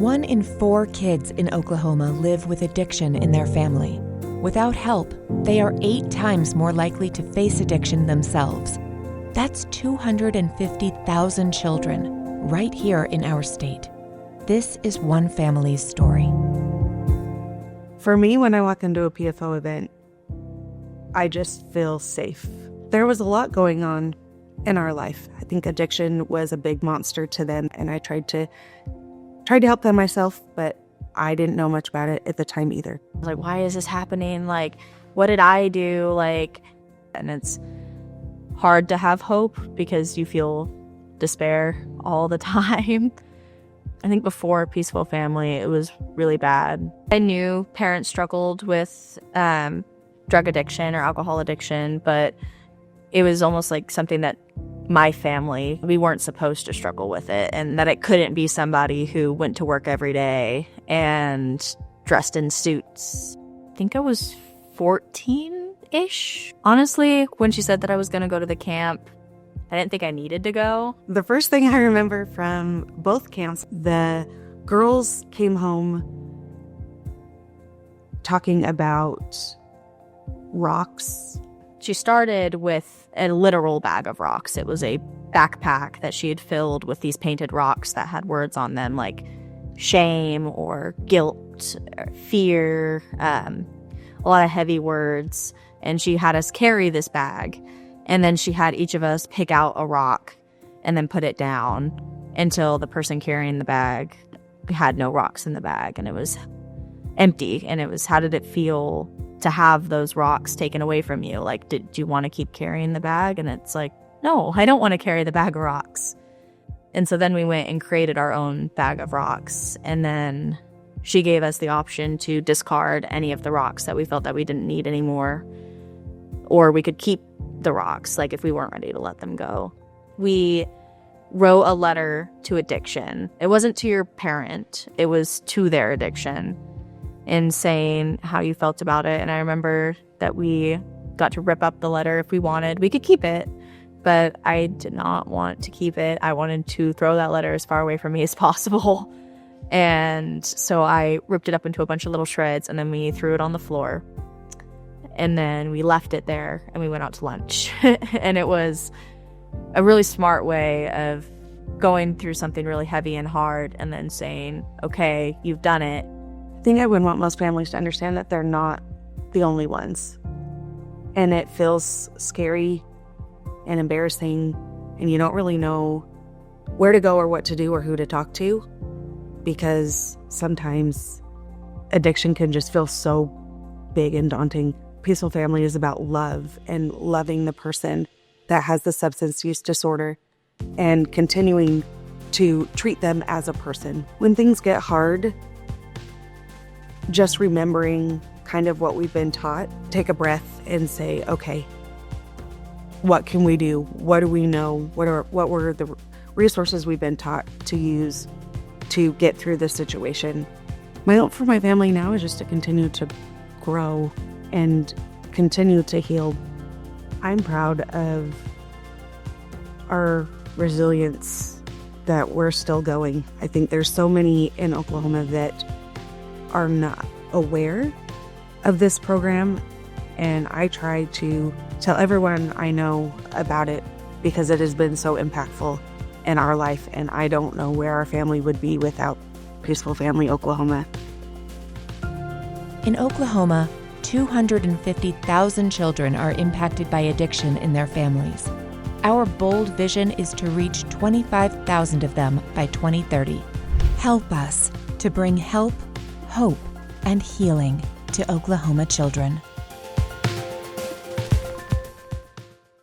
1 in 4 kids in Oklahoma live with addiction in their family. Without help, they are 8 times more likely to face addiction themselves. That's 250,000 children right here in our state. This is one family's story. For me, when I walk into a PFO event, I just feel safe. There was a lot going on in our life. I think addiction was a big monster to them, and I tried to help them myself, but I didn't know much about it at the time either. Like, why is this happening? Like, what did I do? Like, and it's hard to have hope because you feel despair all the time. I think before Peaceful Family, it was really bad. I knew parents struggled with drug addiction or alcohol addiction, but it was almost like something that my family, we weren't supposed to struggle with it, and that it couldn't be somebody who went to work every day and dressed in suits. I think I was 14-ish. Honestly, when she said that I was going to go to the camp, I didn't think I needed to go. The first thing I remember from both camps, the girls came home talking about rocks. She started with a literal bag of rocks. It was a backpack that she had filled with these painted rocks that had words on them like shame or guilt or fear, a lot of heavy words. And she had us carry this bag. And then she had each of us pick out a rock and then put it down until the person carrying the bag had no rocks in the bag and it was empty. And it was, how did it feel to have those rocks taken away from you? Like, did you want to keep carrying the bag? And it's like, no, I don't want to carry the bag of rocks. And so then we went and created our own bag of rocks. And then she gave us the option to discard any of the rocks that we felt that we didn't need anymore. Or we could keep the rocks, like if we weren't ready to let them go. We wrote a letter to addiction. It wasn't to your parent, it was to their addiction, and saying how you felt about it. And I remember that we got to rip up the letter if we wanted. We could keep it, but I did not want to keep it. I wanted to throw that letter as far away from me as possible. And so I ripped it up into a bunch of little shreds, and then we threw it on the floor. And then we left it there, and we went out to lunch. And it was a really smart way of going through something really heavy and hard and then saying, okay, you've done it. I think I would want most families to understand that they're not the only ones. And it feels scary and embarrassing, and you don't really know where to go or what to do or who to talk to, because sometimes addiction can just feel so big and daunting. Peaceful Family is about love and loving the person that has the substance use disorder and continuing to treat them as a person. When things get hard, just remembering kind of what we've been taught, take a breath and say, okay, what can we do? What do we know? What were the resources we've been taught to use to get through this situation? My hope for my family now is just to continue to grow and continue to heal. I'm proud of our resilience, that we're still going. I think there's so many in Oklahoma that are not aware of this program, and I try to tell everyone I know about it because it has been so impactful in our life, and I don't know where our family would be without Peaceful Family Oklahoma. In Oklahoma, 250,000 children are impacted by addiction in their families. Our bold vision is to reach 25,000 of them by 2030. Help us to bring help, hope, and healing to Oklahoma children.